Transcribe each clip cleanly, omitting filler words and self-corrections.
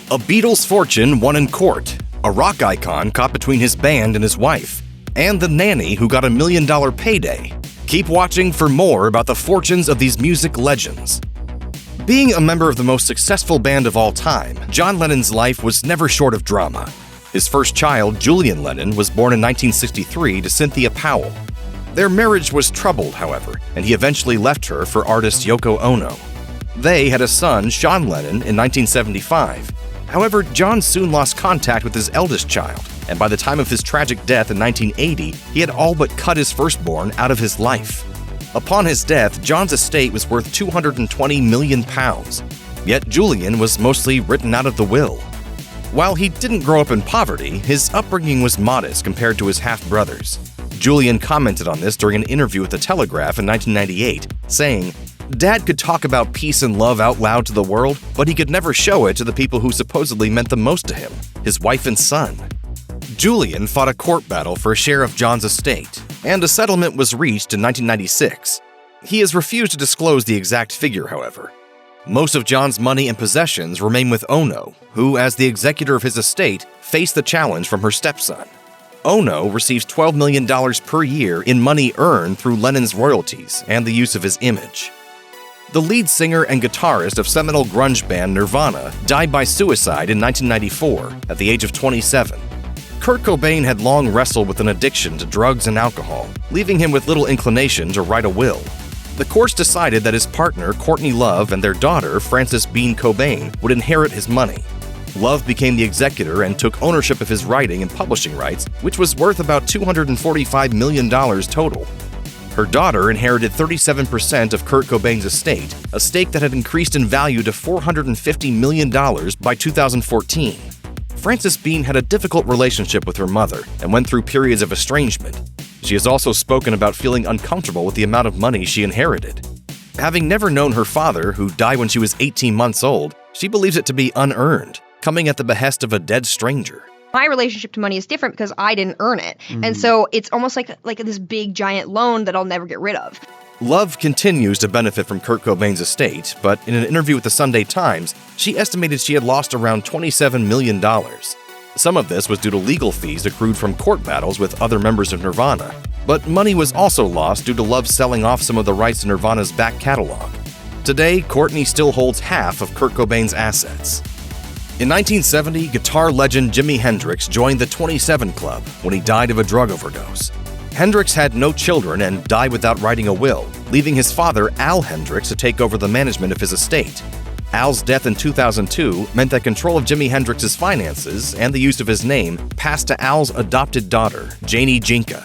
A Beatles fortune won in court, a rock icon caught between his band and his wife, and the nanny who got $1 million payday. Keep watching for more about the fortunes of these music legends. Being a member of the most successful band of all time, John Lennon's life was never short of drama. His first child, Julian Lennon, was born in 1963 to Cynthia Powell. Their marriage was troubled, however, and he eventually left her for artist Yoko Ono. They had a son, Sean Lennon, in 1975. However, John soon lost contact with his eldest child, and by the time of his tragic death in 1980, he had all but cut his firstborn out of his life. Upon his death, John's estate was worth £220 million, yet Julian was mostly written out of the will. While he didn't grow up in poverty, his upbringing was modest compared to his half-brothers. Julian commented on this during an interview with The Telegraph in 1998, saying, "Dad could talk about peace and love out loud to the world, but he could never show it to the people who supposedly meant the most to him, his wife and son." Julian fought a court battle for a share of John's estate, and a settlement was reached in 1996. He has refused to disclose the exact figure, however. Most of John's money and possessions remain with Ono, who, as the executor of his estate, faced the challenge from her stepson. Ono receives $12 million per year in money earned through Lennon's royalties and the use of his image. The lead singer and guitarist of seminal grunge band Nirvana died by suicide in 1994 at the age of 27. Kurt Cobain had long wrestled with an addiction to drugs and alcohol, leaving him with little inclination to write a will. The courts decided that his partner, Courtney Love, and their daughter, Frances Bean Cobain, would inherit his money. Love became the executor and took ownership of his writing and publishing rights, which was worth about $245 million total. Her daughter inherited 37% of Kurt Cobain's estate, a stake that had increased in value to $450 million by 2014. Frances Bean had a difficult relationship with her mother and went through periods of estrangement. She has also spoken about feeling uncomfortable with the amount of money she inherited. Having never known her father, who died when she was 18 months old, she believes it to be unearned, coming at the behest of a dead stranger. My relationship to money is different because I didn't earn it. And so it's almost like this big giant loan that I'll never get rid of. Love continues to benefit from Kurt Cobain's estate, but in an interview with the Sunday Times, she estimated she had lost around $27 million. Some of this was due to legal fees accrued from court battles with other members of Nirvana, but money was also lost due to Love selling off some of the rights to Nirvana's back catalog. Today, Courtney still holds half of Kurt Cobain's assets. In 1970, guitar legend Jimi Hendrix joined the 27 Club when he died of a drug overdose. Hendrix had no children and died without writing a will, leaving his father, Al Hendrix, to take over the management of his estate. Al's death in 2002 meant that control of Jimi Hendrix's finances and the use of his name passed to Al's adopted daughter, Janie Jinka.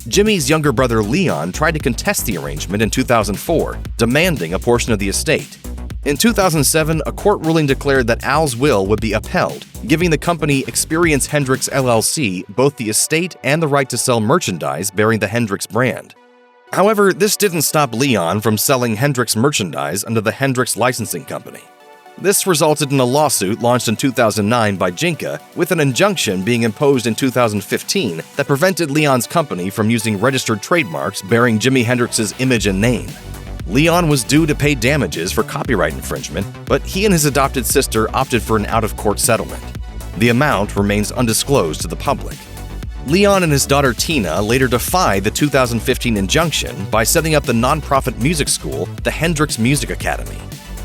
Jimmy's younger brother Leon tried to contest the arrangement in 2004, demanding a portion of the estate. In 2007, a court ruling declared that Al's will would be upheld, giving the company Experience Hendrix LLC both the estate and the right to sell merchandise bearing the Hendrix brand. However, this didn't stop Leon from selling Hendrix merchandise under the Hendrix Licensing Company. This resulted in a lawsuit launched in 2009 by Jinka, with an injunction being imposed in 2015 that prevented Leon's company from using registered trademarks bearing Jimi Hendrix's image and name. Leon was due to pay damages for copyright infringement, but he and his adopted sister opted for an out-of-court settlement. The amount remains undisclosed to the public. Leon and his daughter Tina later defied the 2015 injunction by setting up the nonprofit music school, the Hendrix Music Academy.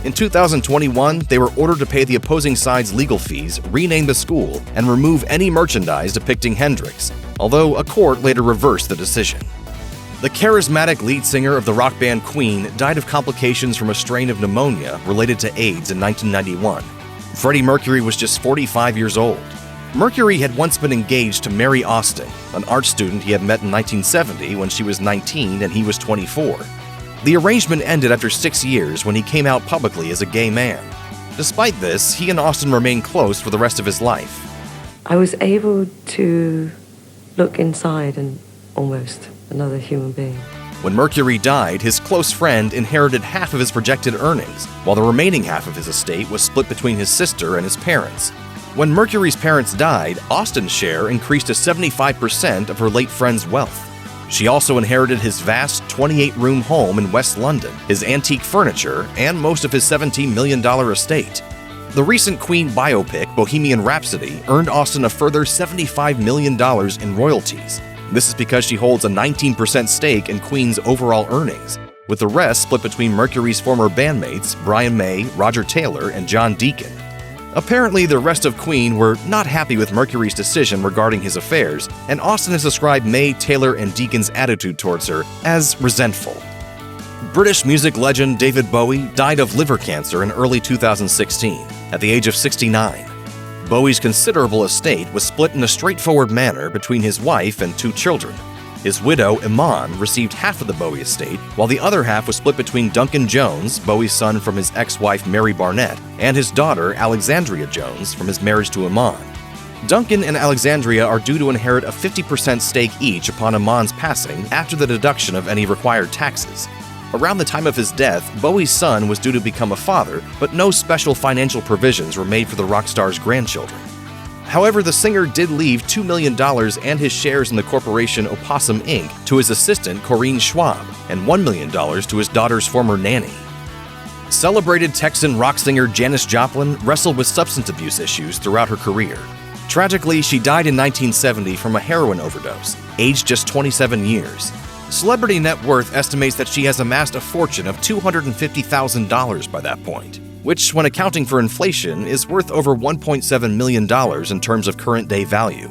In 2021, they were ordered to pay the opposing side's legal fees, rename the school, and remove any merchandise depicting Hendrix, although a court later reversed the decision. The charismatic lead singer of the rock band Queen died of complications from a strain of pneumonia related to AIDS in 1991. Freddie Mercury was just 45 years old. Mercury had once been engaged to Mary Austin, an art student he had met in 1970 when she was 19 and he was 24. The arrangement ended after 6 years when he came out publicly as a gay man. Despite this, he and Austin remained close for the rest of his life. I was able to look inside and almost another human being. When Mercury died, his close friend inherited half of his projected earnings, while the remaining half of his estate was split between his sister and his parents. When Mercury's parents died, Austin's share increased to 75% of her late friend's wealth. She also inherited his vast 28-room home in West London, his antique furniture, and most of his $17 million estate. The recent Queen biopic, Bohemian Rhapsody, earned Austin a further $75 million in royalties. This is because she holds a 19% stake in Queen's overall earnings, with the rest split between Mercury's former bandmates Brian May, Roger Taylor, and John Deacon. Apparently, the rest of Queen were not happy with Mercury's decision regarding his affairs, and Austin has described May, Taylor, and Deacon's attitude towards her as resentful. British music legend David Bowie died of liver cancer in early 2016, at the age of 69. Bowie's considerable estate was split in a straightforward manner between his wife and 2 children. His widow, Iman, received half of the Bowie estate, while the other half was split between Duncan Jones, Bowie's son from his ex-wife Mary Barnett, and his daughter, Alexandria Jones, from his marriage to Iman. Duncan and Alexandria are due to inherit a 50% stake each upon Iman's passing after the deduction of any required taxes. Around the time of his death, Bowie's son was due to become a father, but no special financial provisions were made for the rock star's grandchildren. However, the singer did leave $2 million and his shares in the corporation Opossum Inc. to his assistant Corinne Schwab, and $1 million to his daughter's former nanny. Celebrated Texan rock singer Janis Joplin wrestled with substance abuse issues throughout her career. Tragically, she died in 1970 from a heroin overdose, aged just 27 years. Celebrity Net Worth estimates that she has amassed a fortune of $250,000 by that point, which, when accounting for inflation, is worth over $1.7 million in terms of current-day value.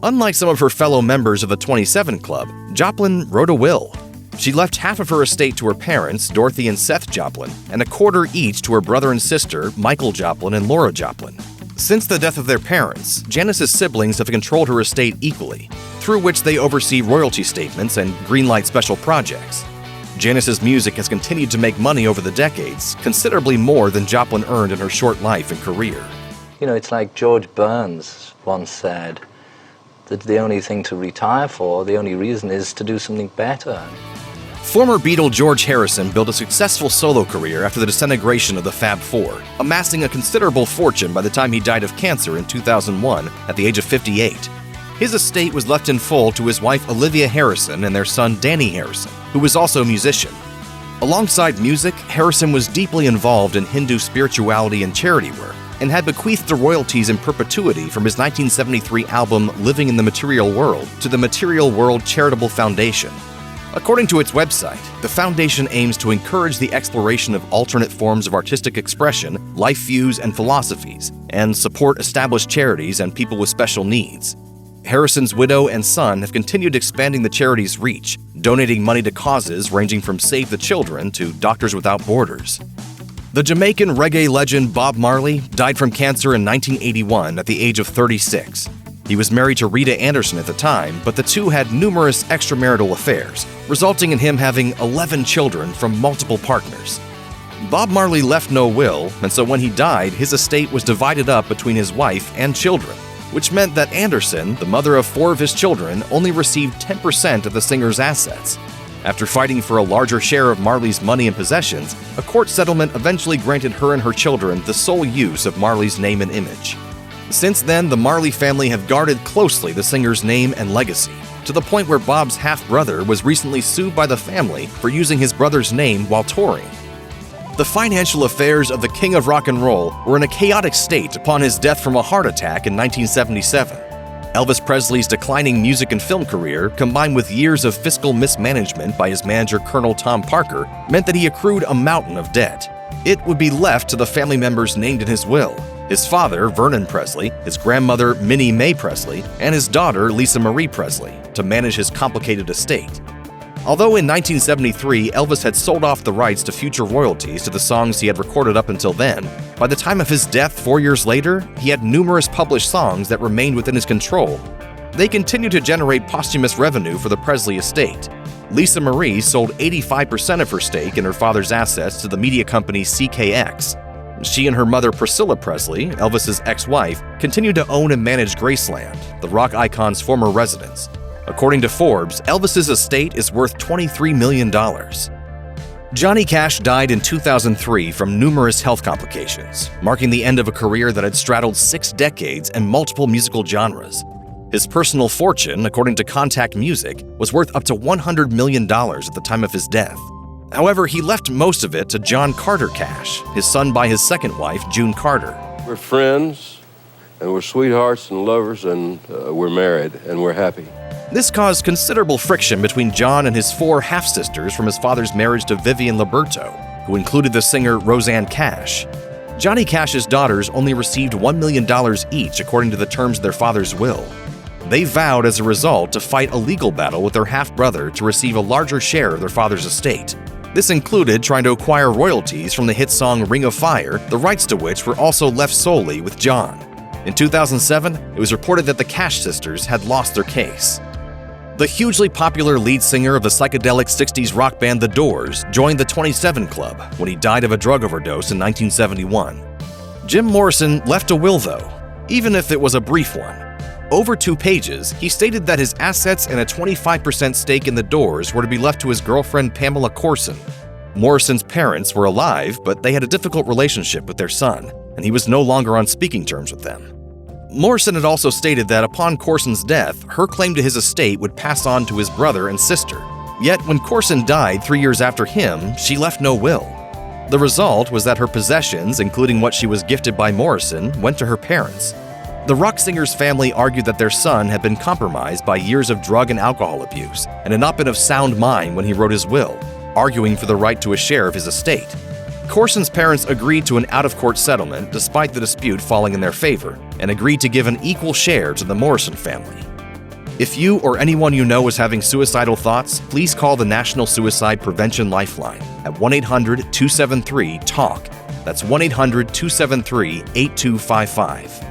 Unlike some of her fellow members of the 27 Club, Joplin wrote a will. She left half of her estate to her parents, Dorothy and Seth Joplin, and a quarter each to her brother and sister, Michael Joplin and Laura Joplin. Since the death of their parents, Janis's siblings have controlled her estate equally, through which they oversee royalty statements and greenlight special projects. Janis's music has continued to make money over the decades, considerably more than Joplin earned in her short life and career. You know, it's like George Burns once said that the only thing to retire for, the only reason, is to do something better. Former Beatle George Harrison built a successful solo career after the disintegration of the Fab Four, amassing a considerable fortune by the time he died of cancer in 2001 at the age of 58. His estate was left in full to his wife Olivia Harrison and their son Danny Harrison, who was also a musician. Alongside music, Harrison was deeply involved in Hindu spirituality and charity work, and had bequeathed the royalties in perpetuity from his 1973 album Living in the Material World to the Material World Charitable Foundation. According to its website, the foundation aims to encourage the exploration of alternate forms of artistic expression, life views, and philosophies, and support established charities and people with special needs. Harrison's widow and son have continued expanding the charity's reach, donating money to causes ranging from Save the Children to Doctors Without Borders. The Jamaican reggae legend Bob Marley died from cancer in 1981 at the age of 36. He was married to Rita Anderson at the time, but the two had numerous extramarital affairs, resulting in him having 11 children from multiple partners. Bob Marley left no will, and so when he died, his estate was divided up between his wife and children, which meant that Anderson, the mother of 4 of his children, only received 10% of the singer's assets. After fighting for a larger share of Marley's money and possessions, a court settlement eventually granted her and her children the sole use of Marley's name and image. Since then, the Marley family have guarded closely the singer's name and legacy, to the point where Bob's half-brother was recently sued by the family for using his brother's name while touring. The financial affairs of the King of Rock and Roll were in a chaotic state upon his death from a heart attack in 1977. Elvis Presley's declining music and film career, combined with years of fiscal mismanagement by his manager Colonel Tom Parker, meant that he accrued a mountain of debt. It would be left to the family members named in his will: his father, Vernon Presley, his grandmother, Minnie Mae Presley, and his daughter, Lisa Marie Presley, to manage his complicated estate. Although in 1973 Elvis had sold off the rights to future royalties to the songs he had recorded up until then, by the time of his death 4 years later, he had numerous published songs that remained within his control. They continued to generate posthumous revenue for the Presley estate. Lisa Marie sold 85% of her stake in her father's assets to the media company CKX. She and her mother Priscilla Presley, Elvis's ex-wife, continued to own and manage Graceland, the rock icon's former residence. According to Forbes, Elvis's estate is worth $23 million. Johnny Cash died in 2003 from numerous health complications, marking the end of a career that had straddled 6 decades and multiple musical genres. His personal fortune, according to Contact Music, was worth up to $100 million at the time of his death. However, he left most of it to John Carter Cash, his son by his second wife, June Carter. We're friends, and we're sweethearts and lovers, and we're married, and we're happy. This caused considerable friction between John and his 4 half-sisters from his father's marriage to Vivian Liberto, who included the singer Rosanne Cash. Johnny Cash's daughters only received $1 million each according to the terms of their father's will. They vowed as a result to fight a legal battle with their half-brother to receive a larger share of their father's estate. This included trying to acquire royalties from the hit song Ring of Fire, the rights to which were also left solely with John. In 2007, it was reported that the Cash sisters had lost their case. The hugely popular lead singer of the psychedelic 60s rock band The Doors joined the 27 Club when he died of a drug overdose in 1971. Jim Morrison left a will, though, even if it was a brief one. Over 2 pages, he stated that his assets and a 25% stake in The Doors were to be left to his girlfriend Pamela Courson. Morrison's parents were alive, but they had a difficult relationship with their son, and he was no longer on speaking terms with them. Morrison had also stated that upon Courson's death, her claim to his estate would pass on to his brother and sister. Yet when Courson died 3 years after him, she left no will. The result was that her possessions, including what she was gifted by Morrison, went to her parents. The rock singer's family argued that their son had been compromised by years of drug and alcohol abuse and had not been of sound mind when he wrote his will, arguing for the right to a share of his estate. Courson's parents agreed to an out-of-court settlement despite the dispute falling in their favor, and agreed to give an equal share to the Morrison family. If you or anyone you know is having suicidal thoughts, please call the National Suicide Prevention Lifeline at 1-800-273-TALK. That's 1-800-273-8255.